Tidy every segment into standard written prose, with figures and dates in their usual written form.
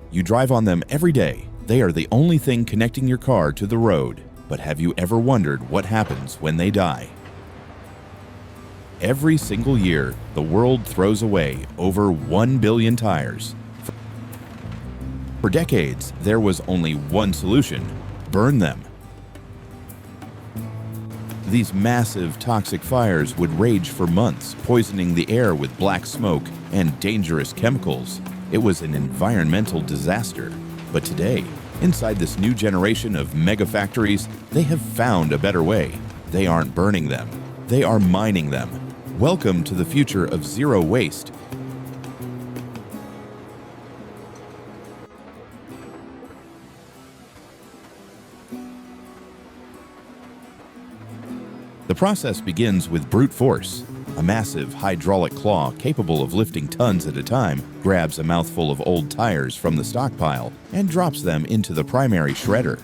You drive on them every day. They are the only thing connecting your car to the road. But have you ever wondered what happens when they die? Every single year, the world throws away over 1 billion tires. For decades, there was only one solution: burn them. These massive toxic fires would rage for months, poisoning the air with black smoke and dangerous chemicals. It was an environmental disaster. But today, inside this new generation of mega factories, they have found a better way. They aren't burning them, they are mining them. Welcome to the future of zero waste. The process begins with brute force. A massive hydraulic claw capable of lifting tons at a time grabs a mouthful of old tires from the stockpile and drops them into the primary shredder.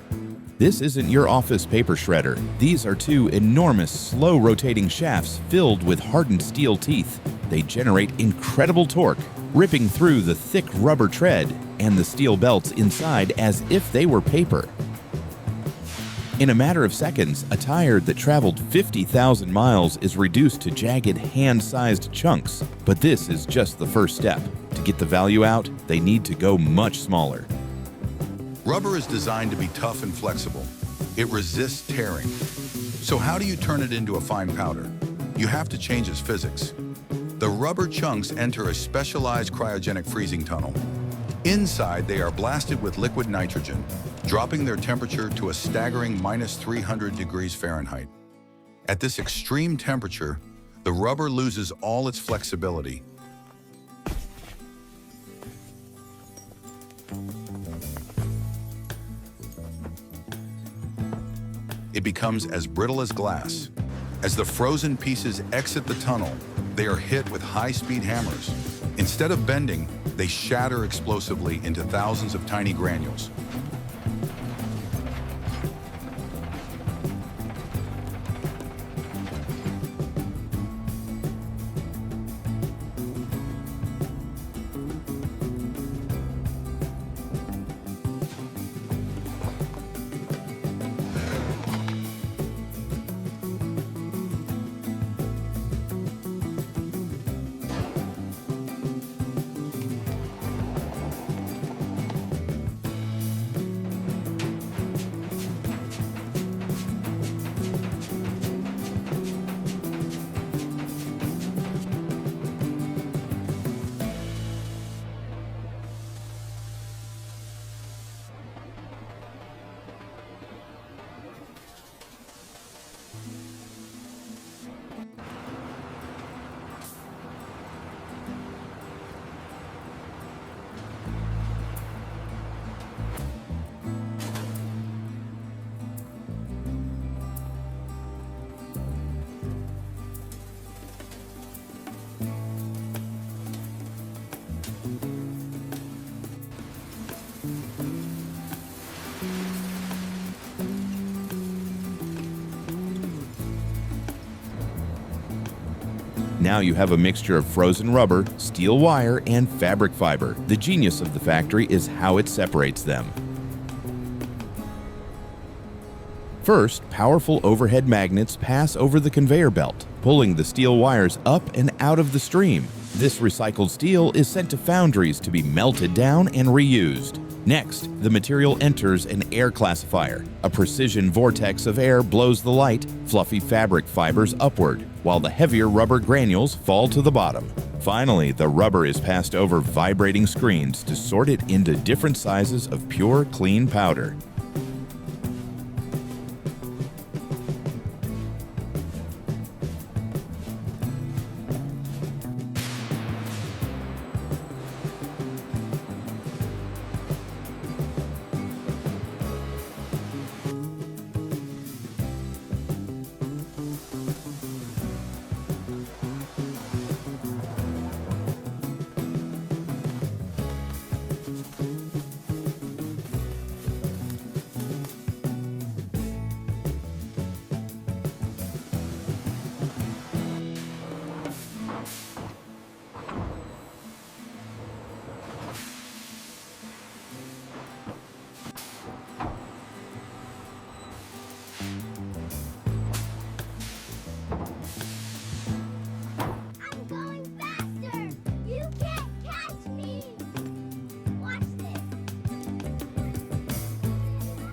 This isn't your office paper shredder. These are two enormous, slow-rotating shafts filled with hardened steel teeth. They generate incredible torque, ripping through the thick rubber tread and the steel belts inside as if they were paper. In a matter of seconds, a tire that traveled 50,000 miles is reduced to jagged, hand-sized chunks. But this is just the first step. To get the value out, they need to go much smaller. Rubber is designed to be tough and flexible. It resists tearing. So how do you turn it into a fine powder? You have to change its physics. The rubber chunks enter a specialized cryogenic freezing tunnel. Inside, they are blasted with liquid nitrogen, dropping their temperature to a staggering -300 degrees Fahrenheit. At this extreme temperature, the rubber loses all its flexibility. It becomes as brittle as glass. As the frozen pieces exit the tunnel, they are hit with high-speed hammers. Instead of bending, they shatter explosively into thousands of tiny granules. Now you have a mixture of frozen rubber, steel wire, and fabric fiber. The genius of the factory is how it separates them. First, powerful overhead magnets pass over the conveyor belt, pulling the steel wires up and out of the stream. This recycled steel is sent to foundries to be melted down and reused. Next, the material enters an air classifier. A precision vortex of air blows the light, fluffy fabric fibers upward, while the heavier rubber granules fall to the bottom. Finally, the rubber is passed over vibrating screens to sort it into different sizes of pure, clean powder.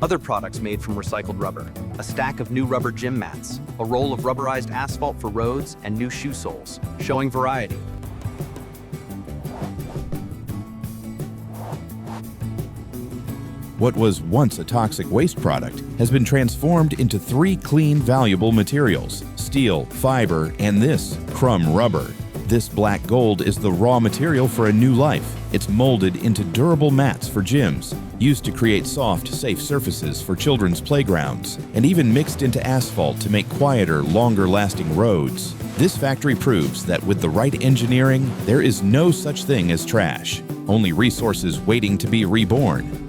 Other products made from recycled rubber: a stack of new rubber gym mats, a roll of rubberized asphalt for roads, and new shoe soles, showing variety. What was once a toxic waste product has been transformed into 3 clean, valuable materials: steel, fiber, and this crumb rubber. This black gold is the raw material for a new life. It's molded into durable mats for gyms, used to create soft, safe surfaces for children's playgrounds, and even mixed into asphalt to make quieter, longer-lasting roads. This factory proves that with the right engineering, there is no such thing as trash, only resources waiting to be reborn.